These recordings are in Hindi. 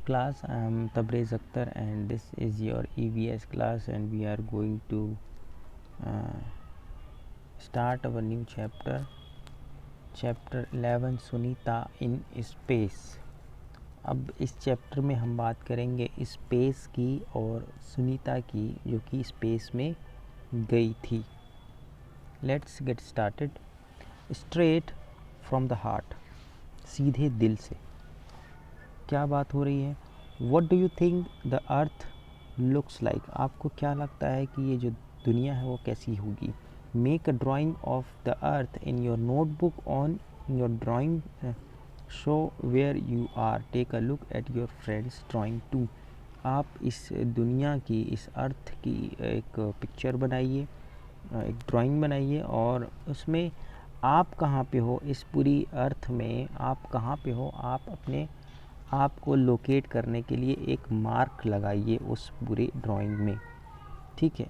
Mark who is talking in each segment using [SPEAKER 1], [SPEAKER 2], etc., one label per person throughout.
[SPEAKER 1] class, I am Tabrez Akhtar and this is your EVS class, and we are going to start our new chapter 11 Sunita in space. अब इस चैप्टर में हम बात करेंगे स्पेस की और सुनीता की, जो कि स्पेस में गई थी। Let's get started. Straight from the heart, सीधे दिल से क्या बात हो रही है। What do you think the earth looks like, आपको क्या लगता है कि ये जो दुनिया है वो कैसी होगी। Make a drawing of the earth in your notebook on your drawing show where you are, take a look at your friend's drawing too. आप इस दुनिया की, इस अर्थ की एक पिक्चर बनाइए, एक ड्राइंग बनाइए और उसमें आप कहाँ पे हो, इस पूरी अर्थ में आप कहाँ पे हो, आप अपने आप को लोकेट करने के लिए एक मार्क लगाइए उस पूरी ड्राइंग में, ठीक है।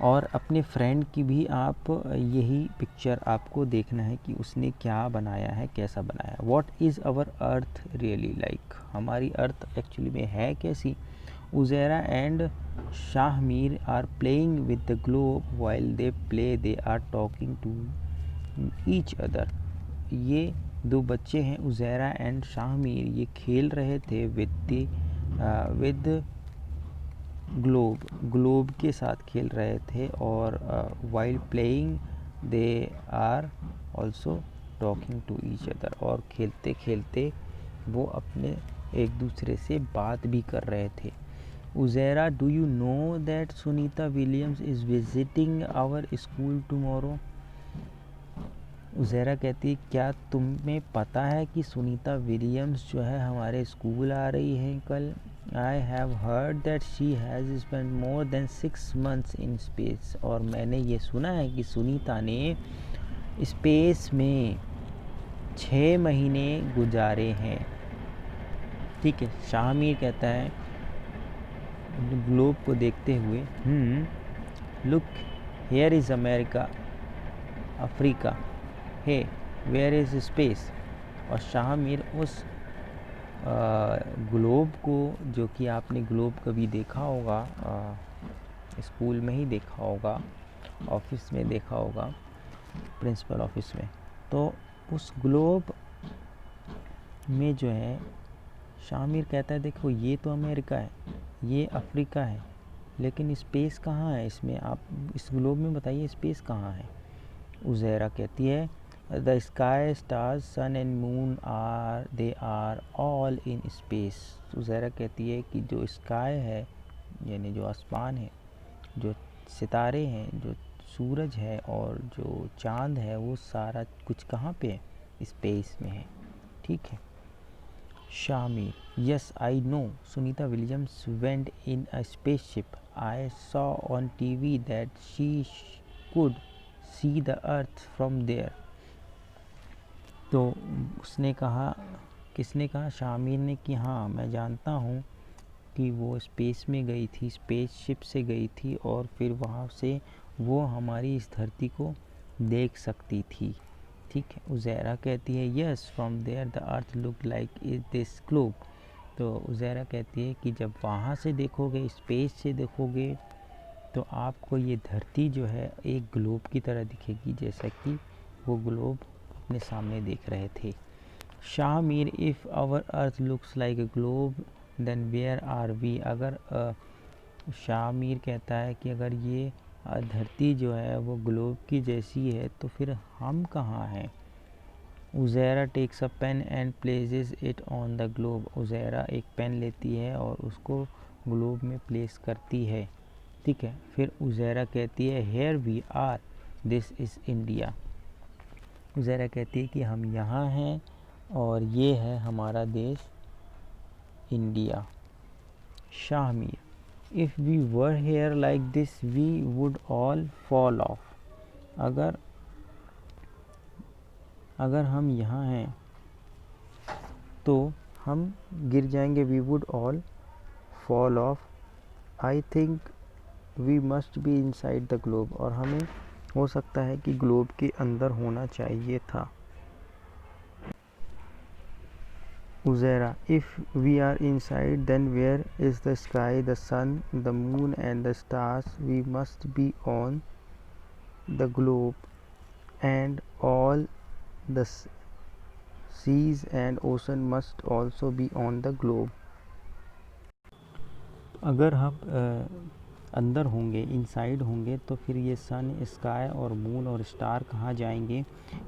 [SPEAKER 1] और अपने फ्रेंड की भी आप यही पिक्चर आपको देखना है कि उसने क्या बनाया है, कैसा बनाया है। What is our earth really like, हमारी अर्थ एक्चुअली में है कैसी। Uzaira and Shahmir are playing with the globe, while they play they are talking to each other. ये दो बच्चे हैं उज़ैरा एंड शाहमीर, ये खेल रहे थे विद ग्लोब के साथ खेल रहे थे, और while playing they are also talking to each other, और खेलते खेलते वो अपने एक दूसरे से बात भी कर रहे थे। Uzaira, do you know that Sunita Williams is visiting our school tomorrow. Uzaira कहती है क्या तुम्हें पता है कि सुनीता विलियम्स जो है हमारे स्कूल आ रही है कल। I have heard that she has spend more than 6 months in space, और मैंने ये सुना है कि सुनीता ने स्पेस में 6 महीने गुजारे हैं, ठीक है। शाहमीर कहता है ग्लोब को देखते हुए, look here is America, Africa, hey where is space. और शाहमीर उस ग्लोब को, जो कि आपने ग्लोब कभी देखा होगा, स्कूल में ही देखा होगा, ऑफिस में देखा होगा, प्रिंसिपल ऑफिस में, तो उस ग्लोब में जो है शाहमीर कहता है देखो ये तो अमेरिका है, ये अफ्रीका है, लेकिन स्पेस कहाँ है इसमें, आप इस ग्लोब में बताइए स्पेस कहाँ है। उज़ैरा कहती है the sky, stars, sun and moon they are all in space. Uzaira कहती है कि जो स्काई है, यानी जो आसमान है, जो सितारे हैं, जो सूरज है और जो चांद है, वो सारा कुछ कहाँ पे है, स्पेस में है, ठीक है। Shahmir, yes I know Sunita Williams went in a spaceship, I saw on TV that she could see the earth from there. तो उसने कहा, किसने कहा, शामीर ने, कि हाँ मैं जानता हूँ कि वो स्पेस में गई थी, स्पेसशिप से गई थी, और फिर वहाँ से वो हमारी इस धरती को देख सकती थी, ठीक है। उज़ैरा कहती है yes from there the earth look like is this globe. तो उज़ैरा कहती है कि जब वहाँ से देखोगे, स्पेस से देखोगे, तो आपको ये धरती जो है एक ग्लोब की तरह दिखेगी, जैसा कि वो ग्लोब अपने सामने देख रहे थे। Shahmir, if our earth looks like a globe then where are we. अगर शाहमीर कहता है कि अगर ये धरती जो है वो ग्लोब की जैसी है, तो फिर हम कहाँ हैं। Uzaira takes a pen and places it on the globe. Uzaira एक पेन लेती है और उसको ग्लोब में प्लेस करती है, ठीक है। फिर उज़ैरा कहती है here we are, this is India. Uzaira कहती है कि हम यहाँ हैं और ये है हमारा देश India. Shahmir, if we were here like this we would all fall off. अगर हम यहाँ हैं तो हम गिर जाएंगे, we would all fall off. I think we must be inside the globe, और हमें हो सकता है कि ग्लोब के अंदर होना चाहिए था। Uzera, if we are inside, then where is the sky, the sun, the moon, and the stars? We must be on the globe, and all the seas and ocean must also be on the globe. अगर हम अंदर होंगे, इनसाइड होंगे, तो फिर ये सन, स्काई और मून और स्टार कहाँ जाएंगे?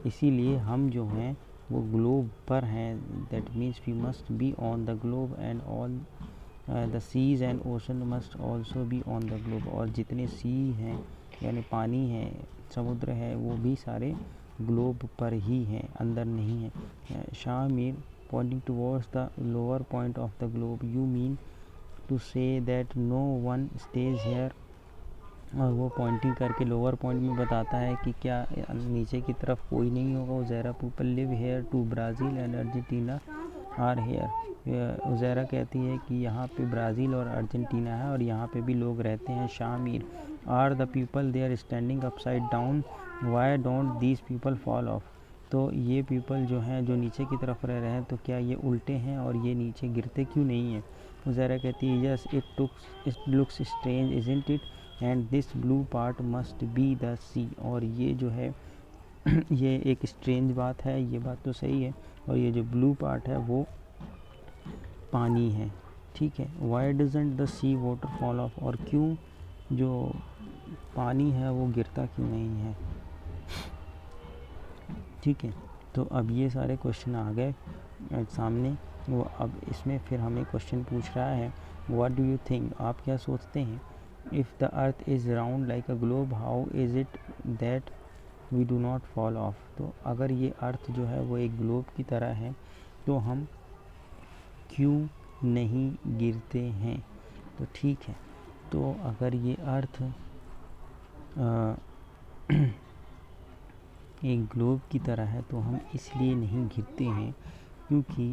[SPEAKER 1] इसीलिए हम जो हैं वो ग्लोब पर हैं. That means we must be on the globe and all the seas and ocean must also be on the globe. और जितने सी हैं यानी पानी है, समुद्र है, वो भी सारे ग्लोब पर ही हैं, अंदर नहीं हैं. Shahmir pointing towards the lower point of the globe, you mean to say that no one stage here. और वो पॉइंटिंग करके लोअर पॉइंट में बताता है कि क्या नीचे की तरफ कोई नहीं होगा. Uzaira people live here too Brazil and Argentina are here. Uzaira कहती है कि यहाँ पे ब्राज़ील और अर्जेंटीना है और यहाँ पे भी लोग रहते हैं. Shahmir, are the people they are standing upside down, why don't these people fall off. तो ये पीपल जो हैं, जो नीचे की तरफ रह रहे हैं, तो क्या ये उल्टे हैं और ये नीचे गिरते क्यों नहीं हैं? उज़ैरा कहती है, yes it looks strange isn't it, and this blue part must be the sea. और ये जो है ये एक स्ट्रेंज बात है, ये बात तो सही है. और ये जो ब्लू पार्ट है वो पानी है. ठीक है. Why doesn't the sea water fall off, और क्यों जो पानी है वो गिरता क्यों नहीं है? ठीक है. तो अब ये सारे क्वेश्चन आ गए सामने. वो अब इसमें फिर हमें क्वेश्चन पूछ रहा है, व्हाट डू यू थिंक, आप क्या सोचते हैं? If the earth is round like a globe, how is it that we do not fall off. तो अगर ये अर्थ जो है वो एक ग्लोब की तरह है, तो हम क्यों नहीं गिरते हैं? तो ठीक है. तो अगर ये अर्थ एक ग्लोब की तरह है तो हम इसलिए नहीं गिरते हैं क्योंकि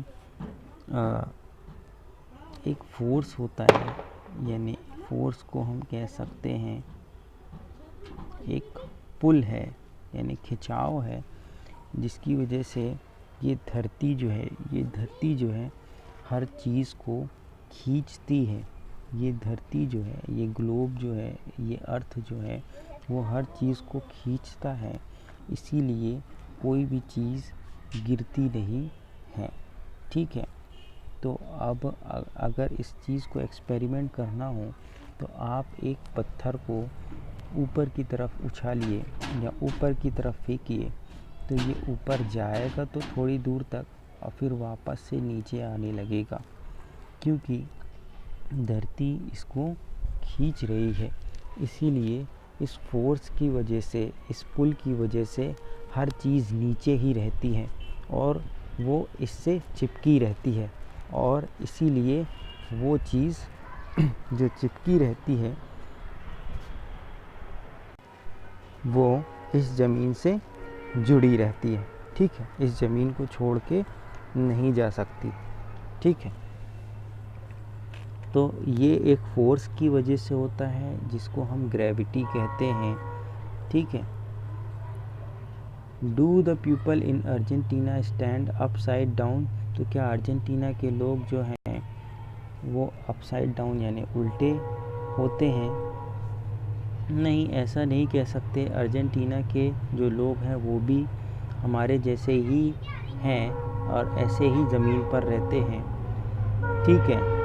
[SPEAKER 1] एक फोर्स होता है, यानी फोर्स को हम कह सकते हैं एक पुल है, यानी खिंचाव है, जिसकी वजह से ये धरती जो है हर चीज़ को खींचती है. ये धरती जो है, ये ग्लोब जो है, ये अर्थ जो है, वो हर चीज़ को खींचता है. इसीलिए कोई भी चीज़ गिरती नहीं है. ठीक है. तो अब अगर इस चीज़ को एक्सपेरिमेंट करना हो तो आप एक पत्थर को ऊपर की तरफ उछालिए या ऊपर की तरफ फेंकिए, तो ये ऊपर जाएगा तो थोड़ी दूर तक और फिर वापस से नीचे आने लगेगा, क्योंकि धरती इसको खींच रही है. इसीलिए इस फोर्स की वजह से, इस पुल की वजह से हर चीज़ नीचे ही रहती है और वो इससे चिपकी रहती है. और इसीलिए वो चीज़ जो चिपकी रहती है वो इस ज़मीन से जुड़ी रहती है. ठीक है. इस ज़मीन को छोड़ के नहीं जा सकती. ठीक है. तो ये एक फोर्स की वजह से होता है जिसको हम ग्रेविटी कहते हैं. ठीक है. Do the people in Argentina stand upside down. तो क्या अर्जेंटीना के लोग जो हैं वो अपसाइड डाउन यानी उल्टे होते हैं? नहीं, ऐसा नहीं कह सकते. अर्जेंटीना के जो लोग हैं वो भी हमारे जैसे ही हैं और ऐसे ही ज़मीन पर रहते हैं. ठीक है.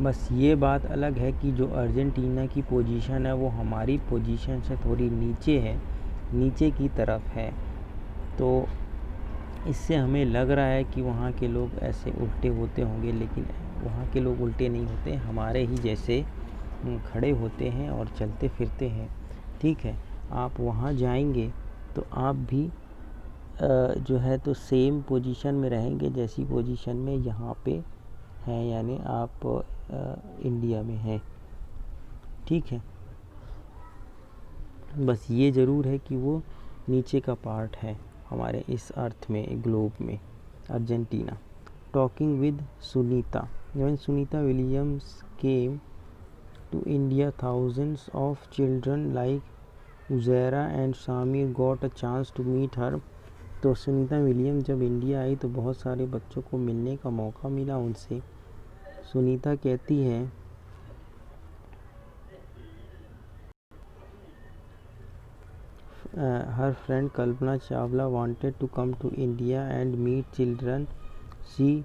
[SPEAKER 1] बस ये बात अलग है कि जो अर्जेंटीना की पोजीशन है वो हमारी पोजीशन से थोड़ी नीचे है, नीचे की तरफ है. तो इससे हमें लग रहा है कि वहाँ के लोग ऐसे उल्टे होते होंगे, लेकिन वहाँ के लोग उल्टे नहीं होते, हमारे ही जैसे खड़े होते हैं और चलते फिरते हैं. ठीक है. आप वहाँ जाएंगे तो आप भी जो है तो सेम पोजीशन में रहेंगे जैसी पोजीशन में यहाँ पे हैं, यानी आप इंडिया में हैं. ठीक है. बस ये ज़रूर है कि वो नीचे का पार्ट है हमारे इस अर्थ में, ग्लोब में. Argentina. Talking with Sunita. When Sunita Williams came to India, thousands of children like Uzera and Samir got a chance to meet her. तो सुनीता विलियम्स जब इंडिया आई तो बहुत सारे बच्चों को मिलने का मौका मिला उनसे। सुनीता कहती है her friend Kalpana Chawla wanted to come to India and meet children. She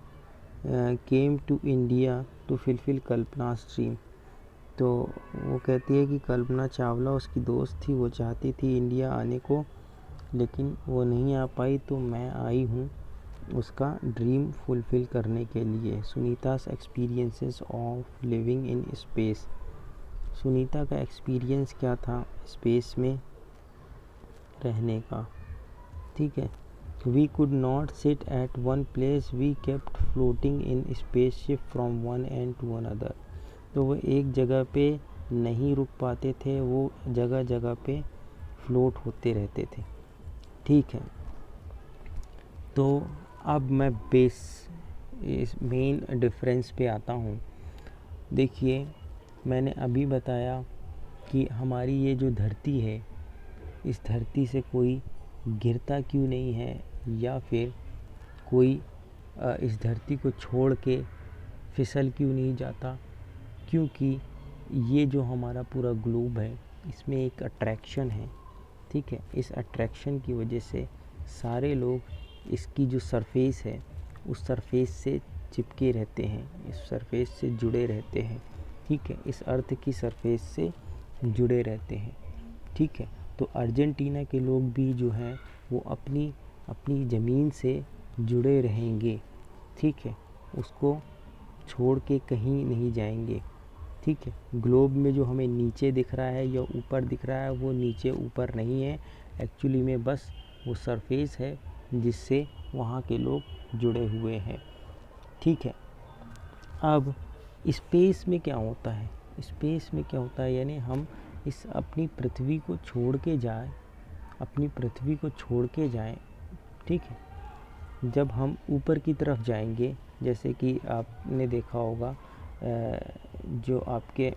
[SPEAKER 1] came to India to fulfill Kalpana's dream. तो वो कहती है कि कल्पना चावला उसकी दोस्त थी, वो चाहती थी इंडिया आने को, लेकिन वो नहीं आ पाई, तो मैं आई हूँ उसका ड्रीम फुलफ़िल करने के लिए। Sunita's experiences of living in space. Sunita का एक्सपीरियंस क्या था स्पेस में रहने का, ठीक है। We could not sit at one place, we kept floating in spaceship from one end to another. तो वो एक जगह पे नहीं रुक पाते थे, वो जगह जगह पे फ्लोट होते रहते थे, ठीक है। तो अब मैं इस मेन डिफरेंस पे आता हूँ। देखिए, मैंने अभी बताया कि हमारी ये जो धरती है, इस धरती से कोई गिरता क्यों नहीं है, या फिर कोई इस धरती को छोड़ के फिसल क्यों नहीं जाता, क्योंकि ये जो हमारा पूरा ग्लोब है इसमें एक अट्रैक्शन है, ठीक है। इस अट्रैक्शन की वजह से सारे लोग इसकी जो सरफेस है उस सरफेस से चिपके रहते हैं, इस सरफेस से जुड़े रहते हैं, ठीक है। इस अर्थ की सरफेस से जुड़े रहते हैं, ठीक है। तो अर्जेंटीना के लोग भी जो हैं वो अपनी अपनी ज़मीन से जुड़े रहेंगे, ठीक है। उसको छोड़ के कहीं नहीं जाएंगे, ठीक है। ग्लोब में जो हमें नीचे दिख रहा है या ऊपर दिख रहा है, वो नीचे ऊपर नहीं है, एक्चुअली में बस वो सरफेस है जिससे वहाँ के लोग जुड़े हुए हैं, ठीक है। अब स्पेस में क्या होता है, स्पेस में क्या होता है, यानी हम इस अपनी पृथ्वी को छोड़ के जाएं, अपनी पृथ्वी को छोड़ के जाएं, ठीक है। जब हम ऊपर की तरफ जाएंगे, जैसे कि आपने देखा होगा जो आपके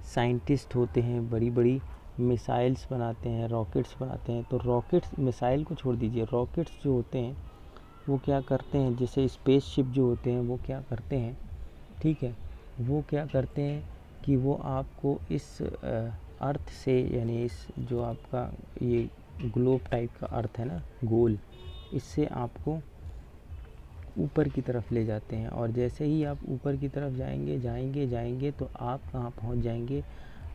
[SPEAKER 1] साइंटिस्ट होते हैं, बड़ी बड़ी मिसाइल्स बनाते हैं, रॉकेट्स बनाते हैं, तो रॉकेट्स, मिसाइल को छोड़ दीजिए, रॉकेट्स जो होते हैं वो क्या करते हैं, जैसे स्पेसशिप जो होते हैं वो क्या करते हैं, ठीक है, वो क्या करते हैं कि वो आपको इस अर्थ से, यानी इस जो आपका ये ग्लोब टाइप का अर्थ है ना, गोल, इससे आपको ऊपर की तरफ ले जाते हैं। और जैसे ही आप ऊपर की तरफ जाएंगे जाएंगे जाएंगे तो आप कहाँ पहुँच जाएंगे,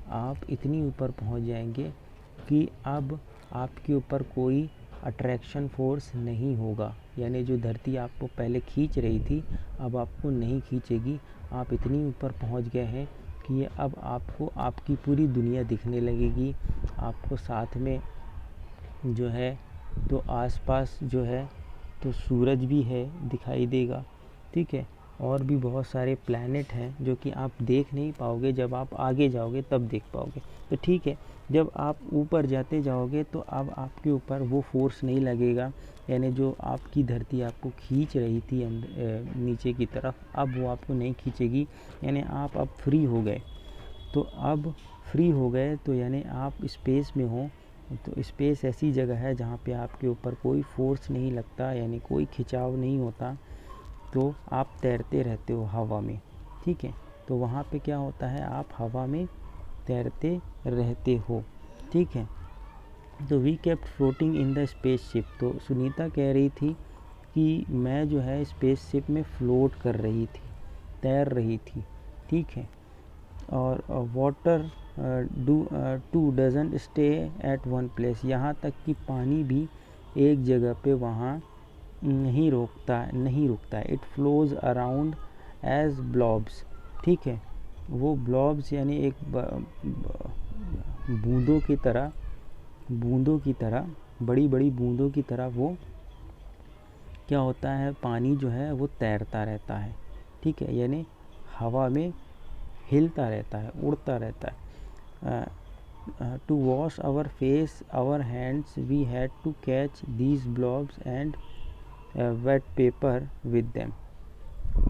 [SPEAKER 1] आप इतनी ऊपर पहुँच जाएंगे कि अब आपके ऊपर कोई अट्रैक्शन फोर्स नहीं होगा, यानी जो धरती आपको पहले खींच रही थी अब आपको नहीं खींचेगी। आप इतनी ऊपर पहुँच गए हैं कि अब आपको आपकी पूरी दुनिया दिखने लगेगी, आपको साथ में जो है तो आसपास जो है तो सूरज भी है दिखाई देगा, ठीक है। और भी बहुत सारे प्लैनेट हैं जो कि आप देख नहीं पाओगे, जब आप आगे जाओगे तब देख पाओगे। तो ठीक है, जब आप ऊपर जाते जाओगे तो अब आपके ऊपर वो फोर्स नहीं लगेगा, यानी जो आपकी धरती आपको खींच रही थी नीचे की तरफ, अब वो आपको नहीं खींचेगी, यानी आप अब फ्री हो गए। तो अब फ्री हो गए तो यानी आप स्पेस में हो, तो स्पेस ऐसी जगह है जहाँ पे आपके ऊपर कोई फोर्स नहीं लगता, यानी कोई खिंचाव नहीं होता, तो आप तैरते रहते हो हवा में, ठीक है। तो वहाँ पे क्या होता है, आप हवा में तैरते रहते हो, ठीक है। तो we kept floating in the spaceship. तो सुनीता कह रही थी कि मैं जो है स्पेसशिप में फ़्लोट कर रही थी, तैर रही थी, ठीक है। और water too doesn't stay at one place, यहाँ तक कि पानी भी एक जगह पे वहाँ नहीं रुकता है। It flows around as blobs, ठीक है। वो ब्लॉब्स यानी एक बूंदों की तरह बड़ी बड़ी बूंदों की तरह वो क्या होता है, पानी जो है वो तैरता रहता है, ठीक है, यानी हवा में हिलता रहता है, उड़ता रहता है। To wash our face our hands we had to catch these blobs and wet paper with them,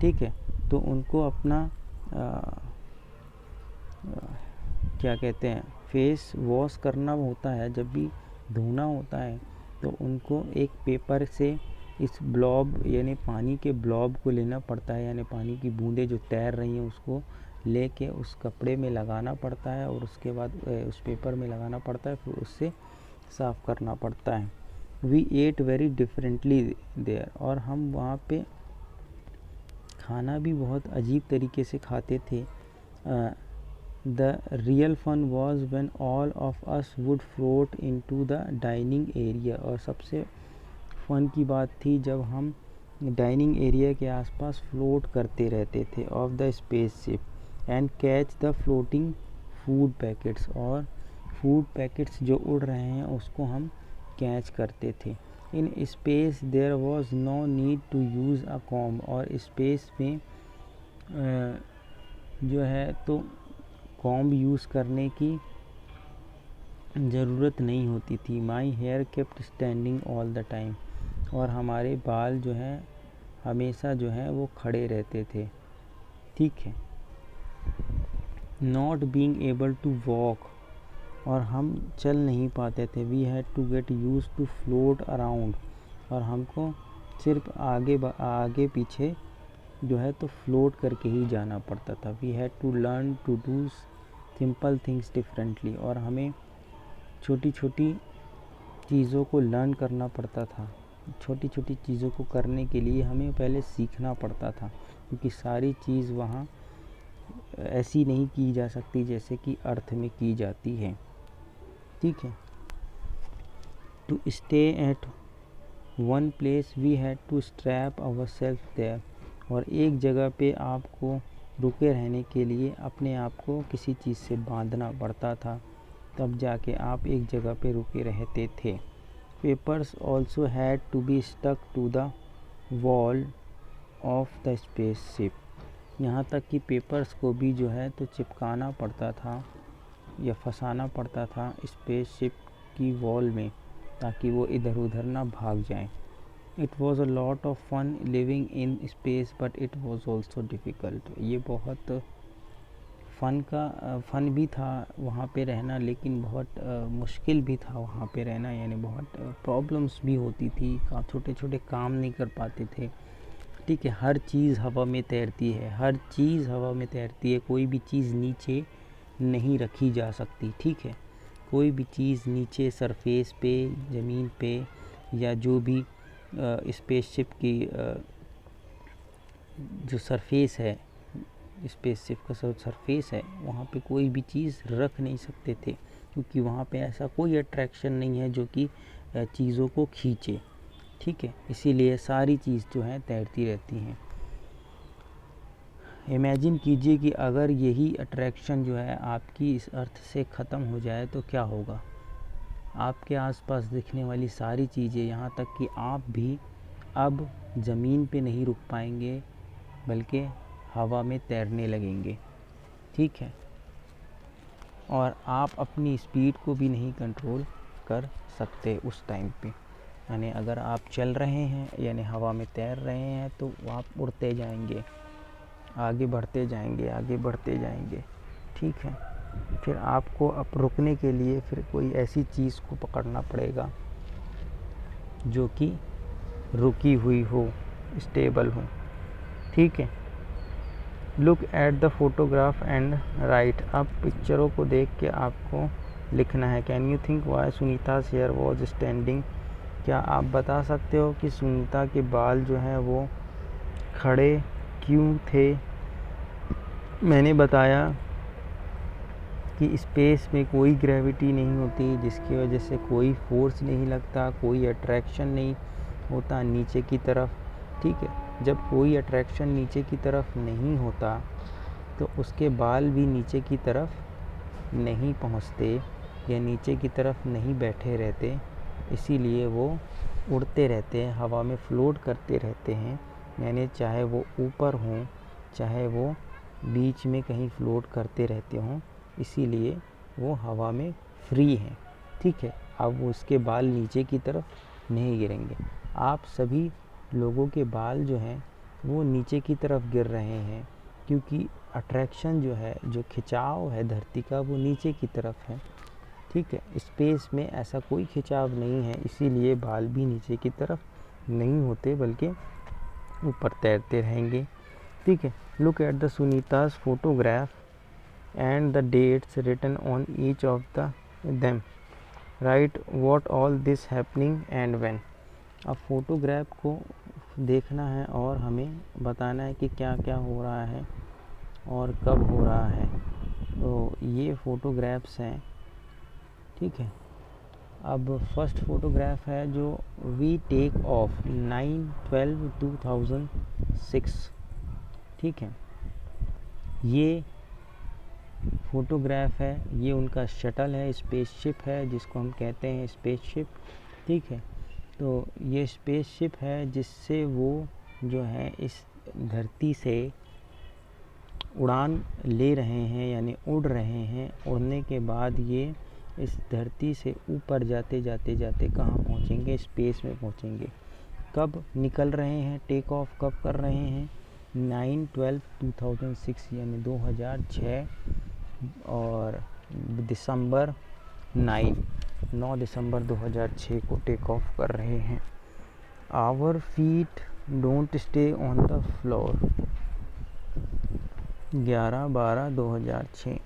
[SPEAKER 1] ठीक है। तो उनको अपना क्या कहते हैं, फेस वॉश करना होता है, जब भी धोना होता है तो उनको एक पेपर से इस ब्लॉब यानी पानी के ब्लॉब को लेना पड़ता है, यानी पानी की बूंदें जो तैर रही हैं उसको लेके उस कपड़े में लगाना पड़ता है और उसके बाद उस पेपर में लगाना पड़ता है, फिर उससे साफ़ करना पड़ता है। We ate very differently there, और हम वहाँ पे खाना भी बहुत अजीब तरीके से खाते थे। The real fun was when all of us would float into the dining area, और सबसे फ़न की बात थी जब हम डाइनिंग एरिया के आसपास फ्लोट करते रहते थे off the spaceship and catch the floating food packets, और फूड पैकेट्स जो उड़ रहे हैं उसको हम कैच करते थे। In space there was no need to use a comb, और स्पेस में जो है तो कॉम्ब यूज़ करने की ज़रूरत नहीं होती थी। My hair kept standing all the time, और हमारे बाल जो हैं हमेशा जो है वो खड़े रहते थे। ठीक है। Not being able to walk, और हम चल नहीं पाते थे। We had to get used to float around, और हमको सिर्फ आगे पीछे जो है तो फ्लोट करके ही जाना पड़ता था। We had to learn to do simple things differently, और हमें छोटी छोटी चीज़ों को लर्न करना पड़ता था। छोटी छोटी चीज़ों को करने के लिए हमें पहले सीखना पड़ता था, क्योंकि सारी चीज़ वहाँ ऐसी नहीं की जा सकती जैसे कि अर्थ में की जाती है। ठीक है। To stay at one place we had to strap our self there, और एक जगह पे आपको रुके रहने के लिए अपने आप को किसी चीज़ से बांधना पड़ता था, तब जाके आप एक जगह पे रुके रहते थे। Papers also had to be stuck to the wall of the spaceship, यहाँ तक कि पेपर्स को भी जो है तो चिपकाना पड़ता था या फंसाना पड़ता था स्पेसशिप की वॉल में, ताकि वो इधर उधर ना भाग जाएं। It was a lot of fun living in space but it was also difficult, ये बहुत फ़न भी था वहाँ पे रहना, लेकिन बहुत मुश्किल भी था वहाँ पे रहना, यानी बहुत प्रॉब्लम्स भी होती थी। छोटे छोटे काम नहीं कर पाते थे। ठीक है। हर चीज़ हवा में तैरती है, हर चीज़ हवा में तैरती है, कोई भी चीज़ नीचे नहीं रखी जा सकती। ठीक है। कोई भी चीज़ नीचे सरफेस पे, ज़मीन पे, या जो भी स्पेसशिप की जो सरफेस है, स्पेसशिप का सरफेस है, वहाँ पे कोई भी चीज़ रख नहीं सकते थे, क्योंकि वहाँ पे ऐसा कोई अट्रैक्शन नहीं है जो कि चीज़ों को खींचे। ठीक है। इसीलिए सारी चीज़ जो है तैरती रहती हैं। इमेजिन कीजिए कि अगर यही अट्रैक्शन जो है आपकी इस अर्थ से ख़त्म हो जाए तो क्या होगा। आपके आसपास दिखने वाली सारी चीज़ें, यहाँ तक कि आप भी अब ज़मीन पे नहीं रुक पाएंगे, बल्कि हवा में तैरने लगेंगे। ठीक है। और आप अपनी स्पीड को भी नहीं कंट्रोल कर सकते उस टाइम पे, यानी अगर आप चल रहे हैं यानी हवा में तैर रहे हैं तो आप उड़ते जाएंगे, आगे बढ़ते जाएंगे, आगे बढ़ते जाएंगे। ठीक है। फिर आपको अब रुकने के लिए फिर कोई ऐसी चीज़ को पकड़ना पड़ेगा जो कि रुकी हुई हो, स्टेबल हो। ठीक है। Look at the photograph and write, अब पिक्चरों को देख के आपको लिखना है। Can you think why Sunita hair was standing, क्या आप बता सकते हो कि सुनीता के बाल जो हैं वो खड़े क्यों थे। मैंने बताया कि स्पेस में कोई ग्रेविटी नहीं होती, जिसकी वजह से कोई फोर्स नहीं लगता, कोई अट्रैक्शन नहीं होता नीचे की तरफ। ठीक है। जब कोई अट्रैक्शन नीचे की तरफ नहीं होता तो उसके बाल भी नीचे की तरफ नहीं पहुंचते या नीचे की तरफ नहीं बैठे रहते, इसीलिए वो उड़ते रहते हैं, हवा में फ्लोट करते रहते हैं, यानी चाहे वो ऊपर हों चाहे वो बीच में कहीं फ्लोट करते रहते हों, इसीलिए वो हवा में फ्री हैं। ठीक है। अब उसके बाल नीचे की तरफ नहीं गिरेंगे। आप सभी लोगों के बाल जो हैं वो नीचे की तरफ गिर रहे हैं, क्योंकि अट्रैक्शन जो है, जो खिंचाव है धरती का, वो नीचे की तरफ है। ठीक है। स्पेस में ऐसा कोई खिंचाव नहीं है, इसीलिए बाल भी नीचे की तरफ नहीं होते बल्कि ऊपर तैरते रहेंगे। ठीक है। Look at the Sunita's photograph and the dates written on each of them. Write what all this happening and when. अब फोटोग्राफ को देखना है और हमें बताना है कि क्या क्या हो रहा है और कब हो रहा है। तो ये फ़ोटोग्राफ्स हैं। ठीक है। अब फर्स्ट फ़ोटोग्राफ है जो वी टेक ऑफ 9/12/2006। ठीक है। ये फ़ोटोग्राफ है, ये उनका शटल है, स्पेसशिप है जिसको हम कहते हैं स्पेसशिप। ठीक है। तो ये स्पेसशिप है जिससे वो जो है इस धरती से उड़ान ले रहे हैं, यानी उड़ रहे हैं। उड़ने के बाद ये इस धरती से ऊपर जाते जाते जाते कहाँ पहुँचेंगे? स्पेस में पहुँचेंगे। कब निकल रहे हैं, टेक ऑफ कब कर रहे हैं? 9/12/2006 यानी 2006 और दिसंबर 9 दिसंबर 2006 को टेक ऑफ कर रहे हैं। Our feet don't stay on the floor 11/12/2006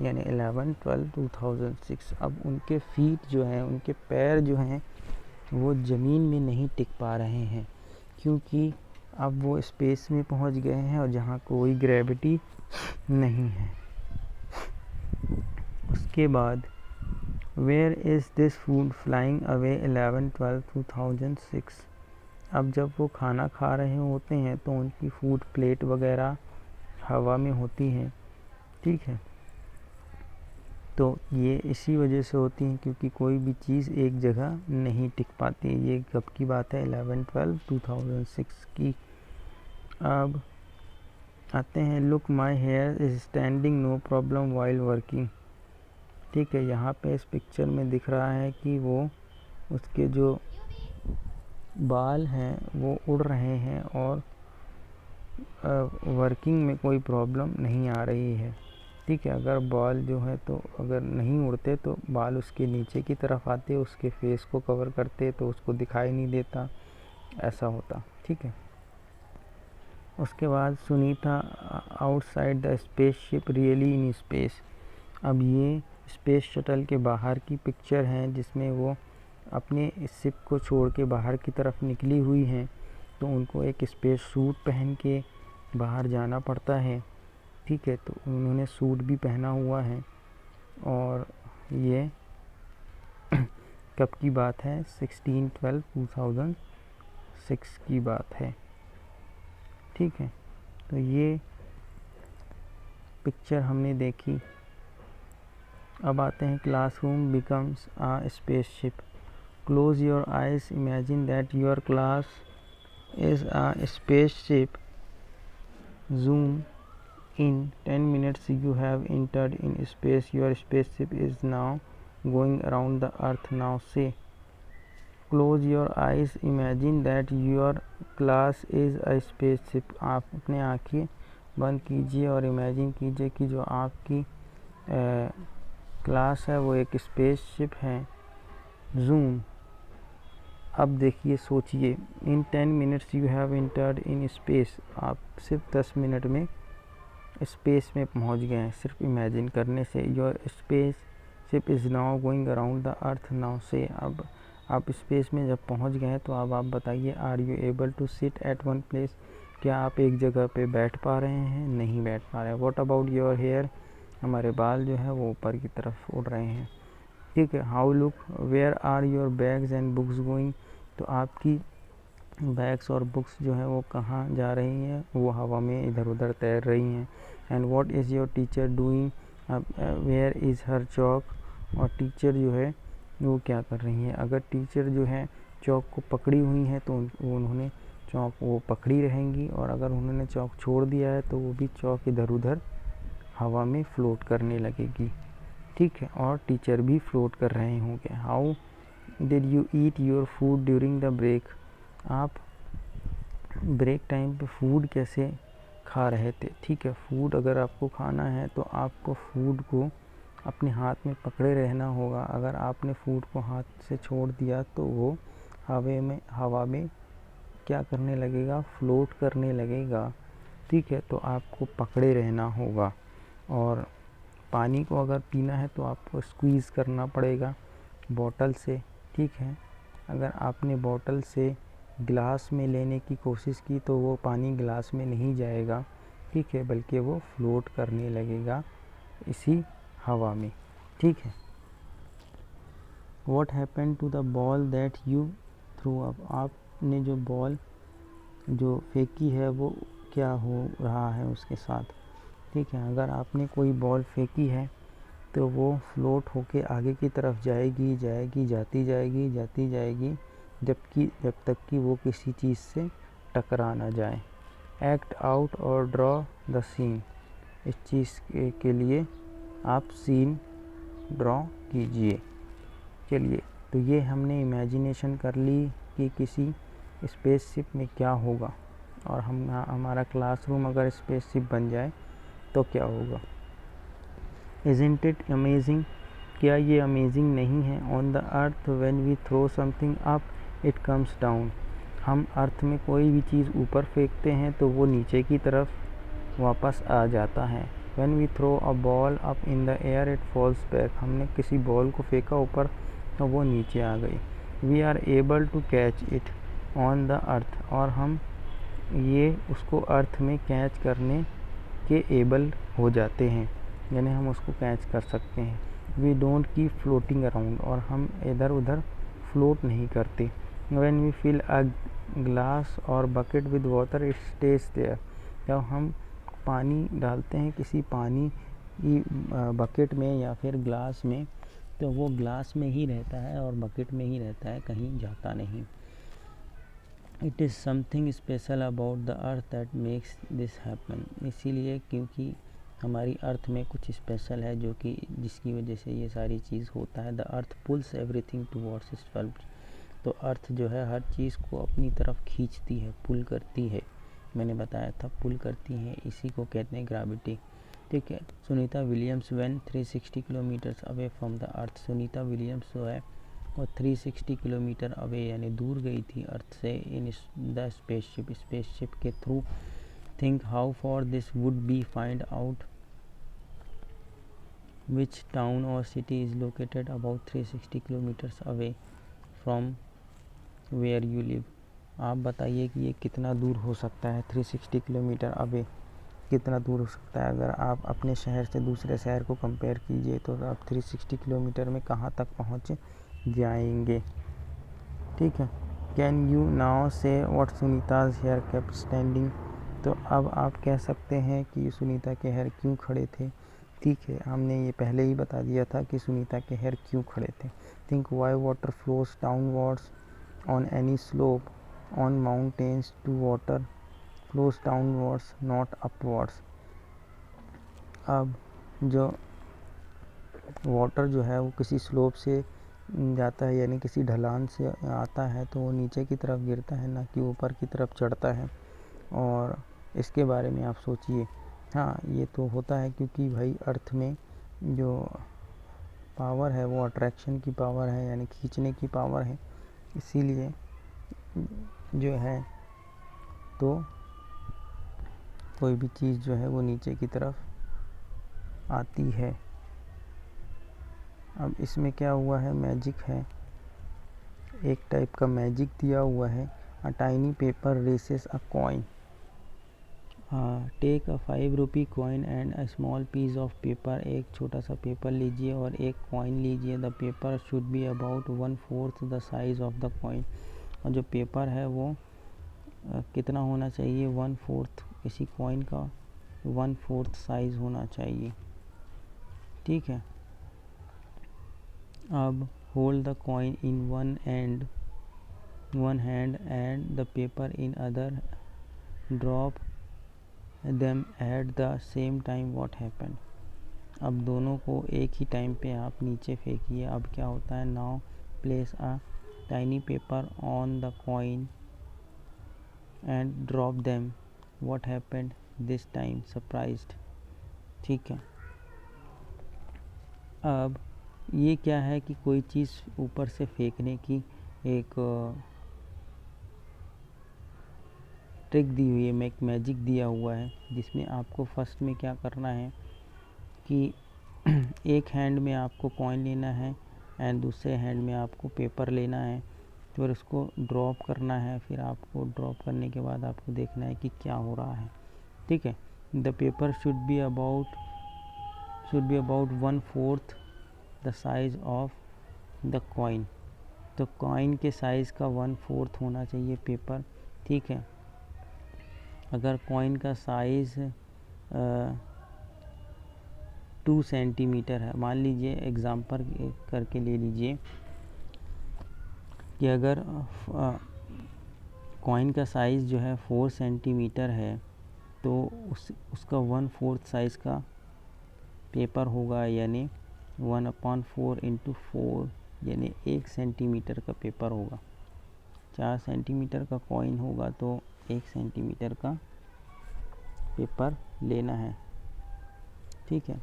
[SPEAKER 1] यानी 11/12/2006। अब उनके फीट जो हैं, उनके पैर जो हैं वो ज़मीन में नहीं टिक पा रहे हैं, क्योंकि अब वो स्पेस में पहुंच गए हैं और जहां कोई ग्रेविटी नहीं है। उसके बाद where is this food flying away 11/12/2006। अब जब वो खाना खा रहे होते हैं तो उनकी फूड प्लेट वगैरह हवा में होती हैं। ठीक है। तो ये इसी वजह से होती हैं क्योंकि कोई भी चीज़ एक जगह नहीं टिक पाती। ये कब की बात है? 11/12/2006 की। अब आते हैं look my hair is standing no problem while working. ठीक है। यहाँ पे इस पिक्चर में दिख रहा है कि वो उसके जो बाल हैं वो उड़ रहे हैं और वर्किंग में कोई प्रॉब्लम नहीं आ रही है। ठीक है। अगर बाल जो है तो अगर नहीं उड़ते तो बाल उसके नीचे की तरफ आते, उसके फेस को कवर करते तो उसको दिखाई नहीं देता, ऐसा होता। ठीक है। उसके बाद Sunita outside the spaceship really in space. अब ये स्पेस शटल के बाहर की पिक्चर है जिसमें वो अपने शिप को छोड़ के बाहर की तरफ निकली हुई हैं। तो उनको एक स्पेस सूट पहन के बाहर जाना पड़ता है। ठीक है। तो उन्होंने सूट भी पहना हुआ है और ये कब की बात है? 16/12/2006 की बात है। ठीक है। तो ये पिक्चर हमने देखी। अब आते हैं classroom becomes a spaceship. Close your eyes, imagine that your class is a spaceship. Zoom in 10 minutes you have entered in space. Your spaceship is now going around the earth. Now say, close your eyes, imagine that your class is a spaceship. आप अपने आँखें बंद कीजिए और इमेजिन कीजिए कि जो आपकी क्लास है वो एक स्पेसशिप है। जूम। अब देखिए, सोचिए, इन 10 minutes you have entered in space. आप सिर्फ 10 मिनट में स्पेस में पहुंच गए हैं सिर्फ इमेजिन करने से। Your space ship is now going around the earth. Now से, अब आप स्पेस में जब पहुंच गए हैं तो अब आप बताइए, are you able to sit at one place. क्या आप एक जगह पे बैठ पा रहे हैं? नहीं बैठ पा रहे हैं। What about your hair. हमारे बाल जो है वो ऊपर की तरफ उड़ रहे हैं। ठीक है। How look, where are your bags and books going. तो आपकी बैग्स और बुक्स जो है वो कहाँ जा रही हैं? वो हवा में इधर उधर तैर रही हैं। And what is your teacher doing, where is her chalk. और टीचर जो है वो क्या कर रही हैं? अगर टीचर जो है चॉक को पकड़ी हुई हैं तो उन्होंने चॉक वो पकड़ी रहेंगी, और अगर उन्होंने चॉक छोड़ दिया है तो वो भी चॉक इधर उधर हवा में फ्लोट करने लगेगी। ठीक है। और टीचर भी फ्लोट कर रहे होंगे। How did you eat your food during the break. आप ब्रेक टाइम पे फूड कैसे खा रहे थे? ठीक है। फूड अगर आपको खाना है तो आपको फूड को अपने हाथ में पकड़े रहना होगा। अगर आपने फूड को हाथ से छोड़ दिया तो वो हवा में क्या करने लगेगा, फ्लोट करने लगेगा। ठीक है, तो आपको पकड़े रहना होगा। और पानी को अगर पीना है तो आपको स्क्वीज़ करना पड़ेगा बॉटल से। ठीक है, अगर आपने बॉटल से गिलास में लेने की कोशिश की तो वो पानी गिलास में नहीं जाएगा। ठीक है, बल्कि वो फ्लोट करने लगेगा इसी हवा में। ठीक है। What happened to the ball that you threw up? आपने जो बॉल जो फेंकी है वो क्या हो रहा है उसके साथ। ठीक है, अगर आपने कोई बॉल फेंकी है तो वो फ्लोट होके आगे की तरफ जाएगी जाती जाएगी जब तक कि वो किसी चीज़ से टकरा ना जाए। एक्ट आउट और ड्रॉ द सीन। इस चीज़ के लिए आप सीन ड्रॉ कीजिए। चलिए, तो ये हमने इमेजिनेशन कर ली कि किसी स्पेसशिप में क्या होगा, और हमारा क्लासरूम अगर स्पेसशिप बन जाए तो क्या होगा। Isn't it amazing? क्या ये अमेजिंग नहीं है। On the earth when we throw something up it comes down. हम अर्थ में कोई भी चीज़ ऊपर फेंकते हैं तो वो नीचे की तरफ वापस आ जाता है। When we throw a ball up in the air it falls back. हमने किसी बॉल को फेंका ऊपर तो वो नीचे आ गई। We are able to catch it on the earth. और हम ये उसको अर्थ में कैच करने के एबल हो जाते हैं, यानी हम उसको कैच कर सकते हैं। We don't keep floating around. और हम इधर उधर फ्लोट नहीं करते। When we fill a glass or bucket with water it stays there. जब हम पानी डालते हैं किसी पानी की बकेट में या फिर ग्लास में तो वो ग्लास में ही रहता है और बकेट में ही रहता है, कहीं जाता नहीं। It is something special about the earth that makes this happen. इसीलिए क्योंकि हमारी अर्थ में कुछ स्पेशल है जो कि जिसकी वजह से ये सारी चीज़ होता है। The earth pulls everything towards itself. तो अर्थ जो है हर चीज़ को अपनी तरफ खींचती है, पुल करती है। मैंने बताया था पुल करती है, इसी को कहते हैं ग्रेविटी। ठीक है। Sunita Williams when 360 kilometres away from the earth. Sunita Williams जो है वो 360 किलोमीटर अवे यानी दूर गई थी अर्थ से इन द स्पेसशिप के थ्रू। Think how far this would be find out which town or city is located about 360 kilometres away from where you live. आप बताइए कि ये कितना दूर हो सकता है। 360 किलोमीटर अवे कितना दूर हो सकता है। अगर आप अपने शहर से दूसरे शहर को कंपेयर कीजिए तो आप 360 किलोमीटर में कहाँ तक पहुँच जाएंगे। ठीक है। Can you now say what Sunita's hair kept standing. तो अब आप कह सकते हैं कि सुनीता के हेयर क्यों खड़े थे। ठीक है, हमने ये पहले ही बता दिया था कि सुनीता के हेयर क्यों खड़े थे। Think why water flows downwards on any slope on mountains too water flows downwards not upwards. अब जो वाटर जो है वो किसी स्लोप से जाता है, यानी किसी ढलान से आता है तो वो नीचे की तरफ गिरता है, ना कि ऊपर की तरफ चढ़ता है। और इसके बारे में आप सोचिए। हाँ, ये तो होता है क्योंकि भाई अर्थ में जो पावर है वो अट्रैक्शन की पावर है, यानी खींचने की पावर है। इसीलिए जो है तो कोई भी चीज़ जो है वो नीचे की तरफ आती है। अब इसमें क्या हुआ है, मैजिक है, एक टाइप का मैजिक दिया हुआ है। A tiny paper races a coin. Take a 5 rupee coin and a small piece of paper. एक छोटा सा पेपर लीजिए और एक कॉइन लीजिए। The paper should be about 1/4 the size of the coin. और जो पेपर है वो कितना होना चाहिए, 1/4 किसी कॉइन का 1/4 साइज़ होना चाहिए। ठीक है। अब hold the coin in one hand and the paper in other. Drop them at the same time what happen. अब दोनों को एक ही टाइम पे आप नीचे फेंकिए। अब क्या होता है, now place a tiny paper on the coin and drop them what happened this time surprised. ठीक है। अब ये क्या है कि कोई चीज़ ऊपर से फेंकने की एक ट्रिक दी हुई है, एक मैजिक दिया हुआ है, जिसमें आपको फर्स्ट में क्या करना है कि एक हैंड में आपको कॉइन लेना है एंड दूसरे हैंड में आपको पेपर लेना है, फिर उसको ड्रॉप करना है। फिर आपको ड्रॉप करने के बाद आपको देखना है कि क्या हो रहा है, ठीक है। The paper should be about 1/4 the size of the coin. तो कॉइन के साइज़ का 1/4 होना चाहिए पेपर, ठीक है। अगर कॉइन का साइज़ 2 सेंटीमीटर है, मान लीजिए एग्ज़ाम्पल करके ले लीजिए कि अगर कॉइन का साइज़ जो है 4 सेंटीमीटर है, तो उसका 1/4 साइज़ का पेपर होगा, यानी 1/4 × 4 यानी 1 सेंटीमीटर का पेपर होगा। 4 सेंटीमीटर का कॉइन होगा तो 1 सेंटीमीटर का पेपर लेना है, ठीक है।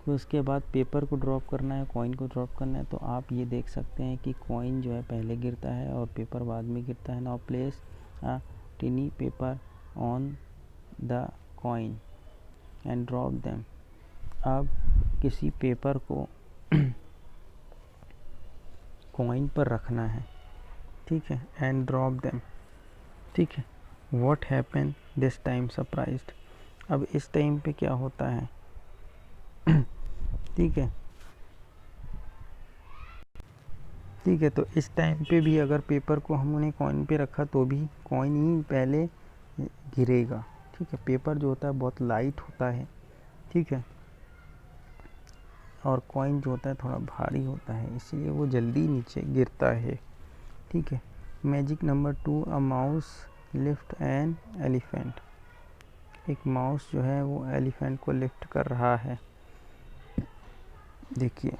[SPEAKER 1] तो उसके बाद पेपर को ड्रॉप करना है, कॉइन को ड्रॉप करना है। तो आप ये देख सकते हैं कि कॉइन जो है पहले गिरता है और पेपर बाद में गिरता है। Now place a टिनी paper on the coin and drop them. अब किसी पेपर को कॉइन पर रखना है, ठीक है, एंड ड्रॉप देम, ठीक है। What happen this time surprised. अब इस टाइम पे क्या होता है, ठीक है, ठीक है। तो इस टाइम पे भी अगर पेपर को हमने कॉइन पे रखा तो भी कॉइन ही पहले गिरेगा, ठीक है। पेपर जो होता है बहुत लाइट होता है, ठीक है, और कॉइन जो होता है थोड़ा भारी होता है, इसलिए वो जल्दी नीचे गिरता है, ठीक है। Magic number 2, a mouse lift an elephant. एक माउस जो है वो एलिफेंट को लिफ्ट कर रहा है, देखिए।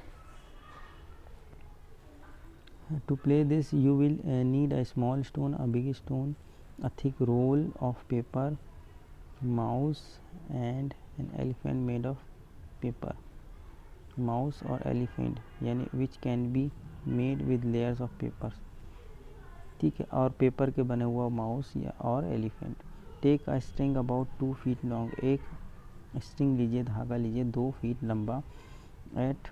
[SPEAKER 1] To play this you will need a small stone, a big stone, a thick roll of paper, mouse and an elephant made of paper. Mouse और elephant यानी which can be made with layers of papers, ठीक है, और पेपर के बने हुआ माउस या और elephant. Take a string about 2 feet long. एक स्ट्रिंग लीजिए, धागा लीजिए 2 फीट लंबा। At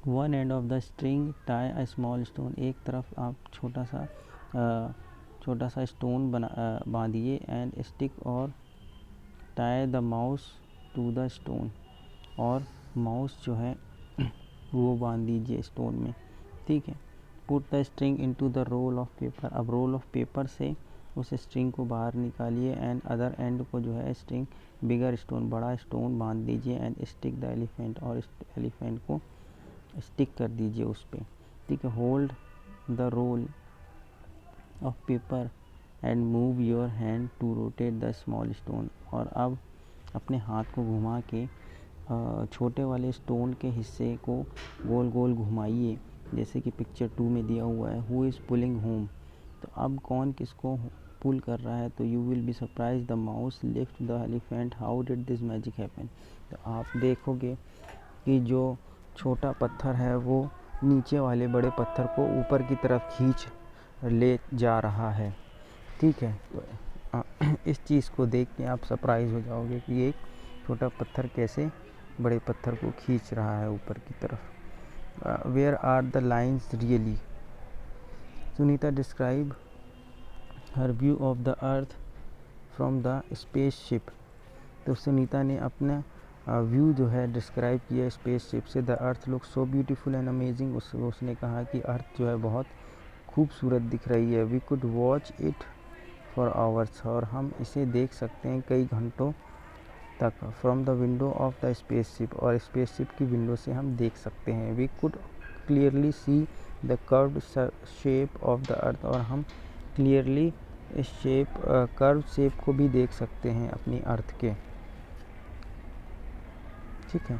[SPEAKER 1] one end of the string tie a small stone. एक तरफ आप छोटा सा स्टोन बांधिए। एंड स्टिक और tie the mouse to the stone. और माउस जो है वो बांध दीजिए स्टोन में, ठीक है। Put the string into the roll of paper. अब रोल ऑफ पेपर से उस स्ट्रिंग को बाहर निकालिए। एंड अदर एंड को जो है स्ट्रिंग बिगर स्टोन, बड़ा स्टोन बांध दीजिए। एंड स्टिक द एलिफेंट, और एलिफेंट को स्टिक कर दीजिए उस पर, ठीक है। Hold the roll of paper and move your hand to rotate the small stone. और अब अपने हाथ को घुमा के छोटे वाले स्टोन के हिस्से को गोल गोल घुमाइए, जैसे कि पिक्चर 2 में दिया हुआ है। Who is pulling home. तो अब कौन किसको पुल कर रहा है, तो you will be surprise the mouse lift the elephant, how did this magic happen. तो आप देखोगे कि जो छोटा पत्थर है वो नीचे वाले बड़े पत्थर को ऊपर की तरफ खींच ले जा रहा है, ठीक है। तो इस चीज़ को देख के आप सरप्राइज हो जाओगे कि एक छोटा पत्थर कैसे बड़े पत्थर को खींच रहा है ऊपर की तरफ। Where are the lines really. Sunita describe her view of the earth from the spaceship. तो सुनीता ने अपना व्यू जो है डिस्क्राइब किया स्पेसशिप से। The earth look so beautiful and amazing. उसने कहा कि अर्थ जो है बहुत खूबसूरत दिख रही है। We could watch it for hours. और हम इसे देख सकते हैं कई घंटों तक। From the window of the spaceship, और स्पेसशिप की विंडो से हम देख सकते हैं। We could clearly see the curved shape of the earth. और हम क्लियरली इस कर्व शेप को भी देख सकते हैं अपनी अर्थ के, ठीक है।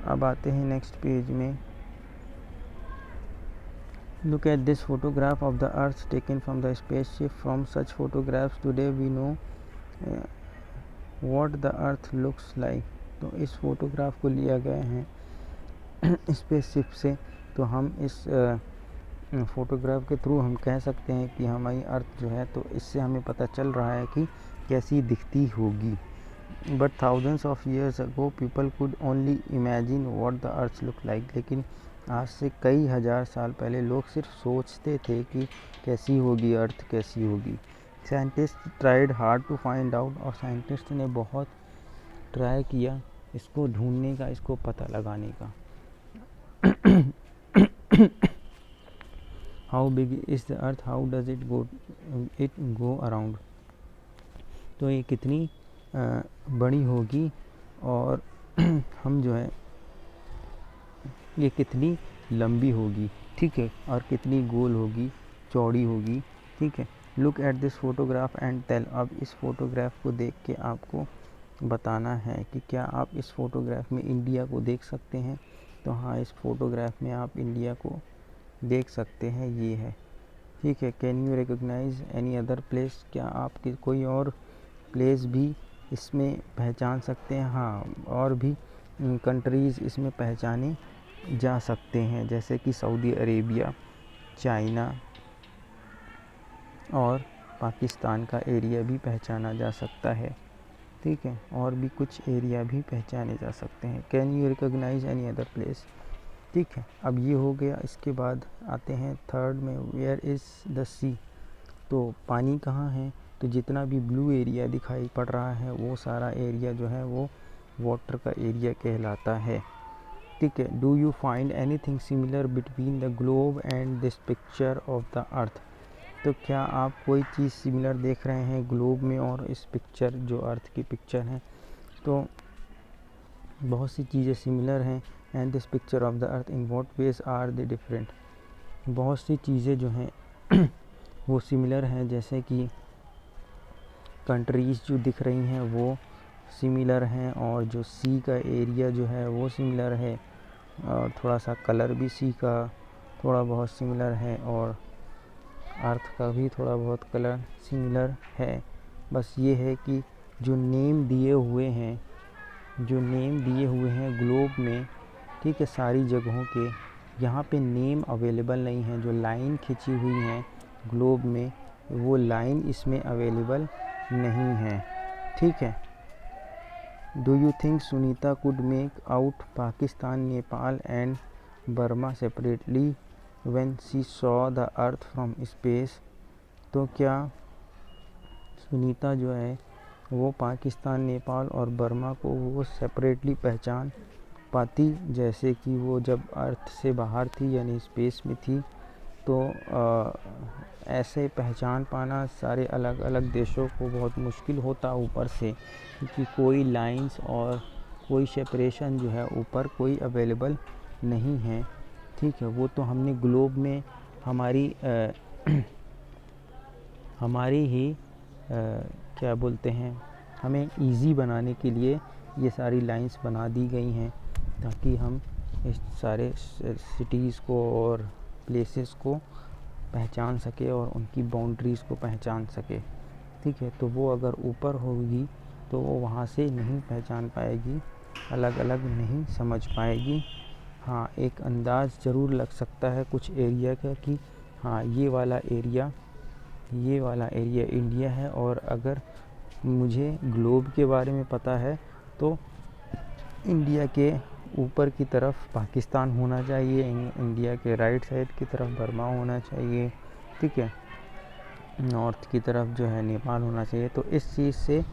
[SPEAKER 1] अब आते हैं नेक्स्ट पेज में। Look at this photograph of the earth taken from the spaceship. From such photographs today we know what the earth looks like. तो इस फ़ोटोग्राफ को लिया गया है स्पेसशिप से, तो हम इस फ़ोटोग्राफ के थ्रू हम कह सकते हैं कि हमारी अर्थ जो है, तो इससे हमें पता चल रहा है कि कैसी दिखती होगी। But thousands of years ago people could only imagine what the earth look like. लेकिन आज से कई हज़ार साल पहले लोग सिर्फ सोचते थे कि कैसी होगी अर्थ, कैसी होगी। Scientist tried hard to find out, और साइंटिस्ट ने बहुत ट्राई किया इसको ढूंढने का, इसको पता लगाने का। How big is the earth, how does it go around. तो ये कितनी बड़ी होगी, और हम जो है ये कितनी लंबी होगी, ठीक है, और कितनी गोल होगी, चौड़ी होगी, ठीक है। Look at this photograph and tell. अब इस फोटोग्राफ को देख के आपको बताना है कि क्या आप इस फोटोग्राफ में इंडिया को देख सकते हैं। तो हाँ, इस फोटोग्राफ में आप इंडिया को देख सकते हैं, ये है, ठीक है। Can you recognise any other place, क्या आप कोई और प्लेस भी इसमें पहचान सकते हैं। हाँ, और भी कंट्रीज़ इसमें पहचाने जा सकते हैं, जैसे कि सऊदी अरेबिया, चाइना और पाकिस्तान का एरिया भी पहचाना जा सकता है, ठीक है, और भी कुछ एरिया भी पहचाने जा सकते हैं। Can you recognise any other place, ठीक है। अब ये हो गया। इसके बाद आते हैं थर्ड में, वेयर इज़ द सी। तो पानी कहाँ है, तो जितना भी ब्लू एरिया दिखाई पड़ रहा है वो सारा एरिया जो है वो वाटर का एरिया कहलाता है, ठीक है। Do you find anything similar between the globe and this picture of the अर्थ। तो क्या आप कोई चीज़ सिमिलर देख रहे हैं ग्लोब में और इस पिक्चर जो अर्थ की पिक्चर है। तो बहुत सी चीज़ें सिमिलर हैं। And this picture of the earth in what ways are they different. बहुत सी चीज़ें जो हैं वो सिमिलर हैं, जैसे कि कंट्रीज़ जो दिख रही हैं वो सिमिलर हैं, और जो सी का एरिया जो है वो सिमिलर है, और थोड़ा सा कलर भी सी का थोड़ा बहुत सिमिलर है, और अर्थ का भी थोड़ा बहुत कलर सिमिलर है। बस ये है कि जो नेम दिए हुए हैं ग्लोब में, ठीक है, सारी जगहों के, यहाँ पे नेम अवेलेबल नहीं है। जो लाइन खिंची हुई हैं ग्लोब में, वो लाइन इसमें अवेलेबल नहीं है, ठीक है। Do you think Sunita could make out Pakistan, Nepal and Burma separately when she saw the earth from space. तो क्या सुनीता जो है वो पाकिस्तान, नेपाल और बर्मा को वो सेपरेटली पहचान पाती, जैसे कि वो जब अर्थ से बाहर थी यानी स्पेस में थी। तो ऐसे पहचान पाना सारे अलग अलग देशों को बहुत मुश्किल होता ऊपर से, क्योंकि कोई लाइंस और कोई सेपरेशन जो है ऊपर कोई अवेलेबल नहीं है, ठीक है। वो तो हमने ग्लोब में हमारी ही क्या बोलते हैं, हमें इजी बनाने के लिए ये सारी लाइंस बना दी गई हैं, ताकि हम इस सारे सिटीज़ को और प्लेसेस को पहचान सके और उनकी बाउंड्रीज़ को पहचान सके, ठीक है। तो वो अगर ऊपर होगी तो वो वहाँ से नहीं पहचान पाएगी, अलग अलग नहीं समझ पाएगी। हाँ, एक अंदाज़ ज़रूर लग सकता है कुछ एरिया का कि हाँ ये वाला एरिया इंडिया है, और अगर मुझे ग्लोब के बारे में पता है तो इंडिया के ऊपर की तरफ पाकिस्तान होना चाहिए, इंडिया के राइट साइड की तरफ बर्मा होना चाहिए, ठीक है, नॉर्थ की तरफ जो है नेपाल होना चाहिए। तो इस चीज़ से,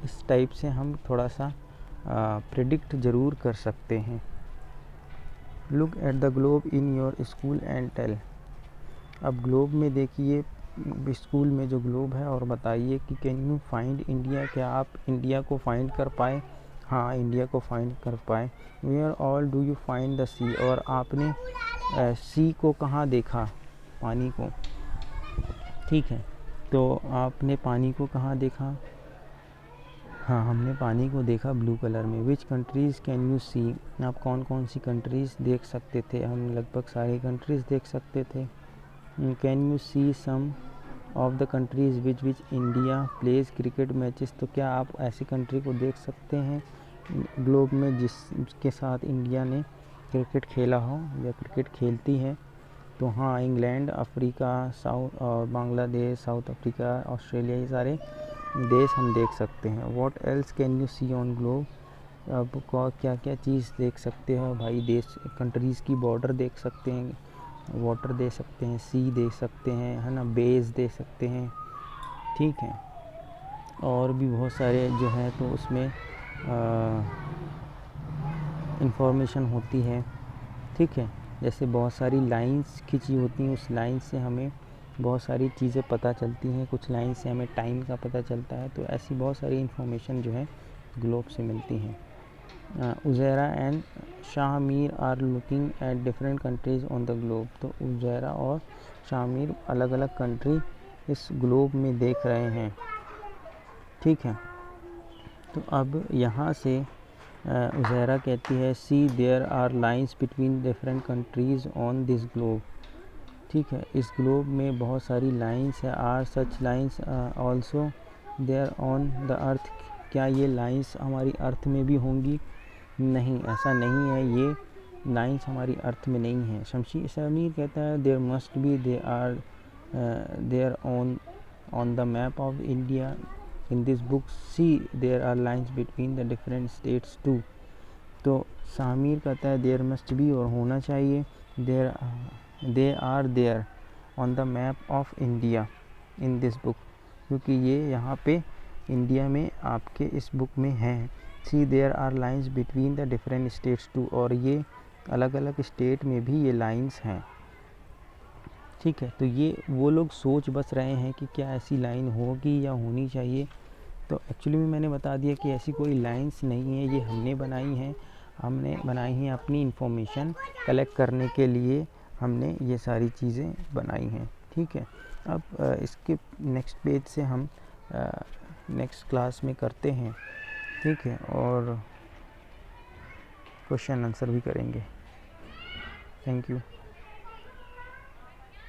[SPEAKER 1] इस टाइप से हम थोड़ा सा प्रिडिक्ट ज़रूर कर सकते हैं। Look at the globe in your school and tell. अब ग्लोब में देखिए, स्कूल में जो ग्लोब है, और बताइए कि कैन यू फाइंड इंडिया, क्या आप इंडिया को फाइंड कर पाए। हाँ, इंडिया को फाइंड कर पाए। Where all do you find the sea, और आपने सी को कहाँ देखा, पानी को, ठीक है। तो आपने पानी को कहाँ देखा, हाँ हमने पानी को देखा ब्लू कलर में। विच कंट्रीज़ कैन यू सी, आप कौन कौन सी कंट्रीज़ देख सकते थे, हम लगभग सारी कंट्रीज़ देख सकते थे। Can you see some of the countries which India plays cricket matches. तो क्या आप ऐसी कंट्री को देख सकते हैं ग्लोब में जिसके साथ इंडिया ने क्रिकेट खेला हो या क्रिकेट खेलती है? तो हाँ, इंग्लैंड, अफ्रीका, साउथ और बांग्लादेश, साउथ अफ्रीका, ऑस्ट्रेलिया, ये सारे देश हम देख सकते हैं। What else can you see on globe? अब क्या क्या चीज़ देख सकते हो भाई? देश कंट्रीज़ की बॉर्डर देख सकते हैं, वाटर देख सकते हैं, सी देख सकते हैं, है ना, बेस देख सकते हैं, ठीक है। और भी बहुत सारे जो है तो उसमें इंफॉर्मेशन होती है, ठीक है। जैसे बहुत सारी लाइंस खिंची होती हैं, उस लाइन से हमें बहुत सारी चीज़ें पता चलती हैं, कुछ लाइन से हमें टाइम का पता चलता है। तो ऐसी बहुत सारी इन्फॉर्मेशन जो है ग्लोब से मिलती हैं। Uzaira and Shahmir are looking at different countries on the globe. तो उज़ैरा और शाहमीर अलग अलग कंट्री इस ग्लोब में देख रहे हैं, ठीक है। तो अब यहाँ से उज़ैरा कहती है see there are lines between different countries on this globe, ठीक है। इस ग्लोब में बहुत सारी लाइंस है। Are such lines also there on the earth. क्या ये लाइंस हमारी अर्थ में भी होंगी? नहीं, ऐसा नहीं है, ये लाइंस हमारी अर्थ में नहीं है। शमीर कहता है there must be, they are there on the map of India in this book see there are lines between the different states too. तो शामीर कहता है देयर मस्ट बी, और होना चाहिए, they are there on the map of India in this book, क्योंकि ये यहाँ पे इंडिया में आपके इस बुक में हैं। See there are lines between the different states too, और ये अलग अलग स्टेट में भी ये लाइंस हैं, ठीक है। तो ये वो लोग सोच बस रहे हैं कि क्या ऐसी लाइन होगी या होनी चाहिए। तो एक्चुअली में मैंने बता दिया कि ऐसी कोई लाइंस नहीं है, ये हमने बनाई हैं अपनी इंफॉर्मेशन कलेक्ट करने के लिए, हमने ये सारी चीज़ें बनाई हैं, ठीक है। अब इसके नेक्स्ट पेज से हम नेक्स्ट क्लास में करते हैं, ठीक है, और क्वेश्चन आंसर भी करेंगे। Thank you.